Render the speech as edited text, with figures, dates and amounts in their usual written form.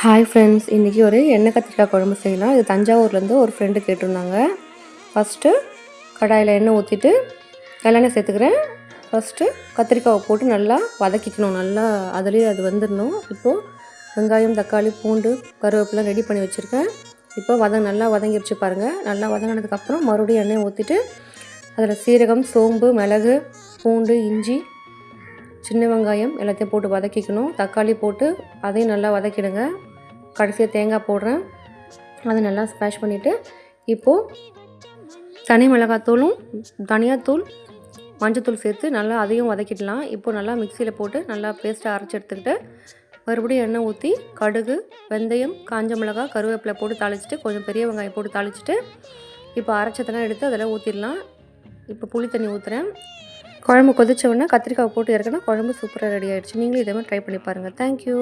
Hi friends, இன்றைக்கி ஒரு எண்ணெய் கத்திரிக்காய் குழம்பு செய்யலாம். இது தஞ்சாவூர்லேருந்து ஒரு ஃப்ரெண்டு கேட்டிருந்தாங்க. ஃபஸ்ட்டு கடாயில் எண்ணெய் ஊற்றிட்டு நல்லெண்ணெய் சேர்த்துக்கிறேன். ஃபஸ்ட்டு கத்திரிக்காவை போட்டு நல்லா வதக்கிக்கணும். நல்லா அதுலேயே அது வந்துடணும். இப்போது வெங்காயம், தக்காளி, பூண்டு, கருவேப்பிலை ரெடி பண்ணி வச்சுருக்கேன். இப்போ நல்லா வதங்கிடுச்சு பாருங்கள். நல்லா வதங்கினதுக்கப்புறம் மறுபடியும் எண்ணெய் ஊற்றிட்டு அதில் சீரகம், சோம்பு, மிளகு, பூண்டு, இஞ்சி, சின்ன வெங்காயம் எல்லாத்தையும் போட்டு வதக்கிக்கணும். தக்காளி போட்டு அதையும் நல்லா வதக்கிடுங்க. கடைசியாக தேங்காய் போடுறேன். அதை நல்லா ஸ்மாஷ் பண்ணிவிட்டு இப்போது தனி மிளகாத்தூளும், தனியாத்தூள், மஞ்சத்தூள் சேர்த்து நல்லா அதையும் வதக்கிடலாம். இப்போது நல்லா மிக்சியில் போட்டு நல்லா பேஸ்ட்டாக அரைச்சி எடுத்துக்கிட்டு மறுபடியும் எண்ணெய் ஊற்றி கடுகு, வெந்தயம், காஞ்ச மிளகாய், கருவேப்பிலை போட்டு தாளிச்சிட்டு கொஞ்சம் பெரிய வெங்காயம் போட்டு தாளிச்சிட்டு இப்போ அரைச்சதெல்லாம் எடுத்து அதில் ஊற்றிடலாம். இப்போ புளி தண்ணி ஊற்றுறேன். குழம்பு கொதிச்ச உடனே கத்திரிக்காய் போட்டு இறக்குனா குழம்பு சூப்பராக ரெடி ஆகிடுச்சு. நீங்களும் இதே மாதிரி ட்ரை பண்ணி பாருங்கள். தேங்க்யூ.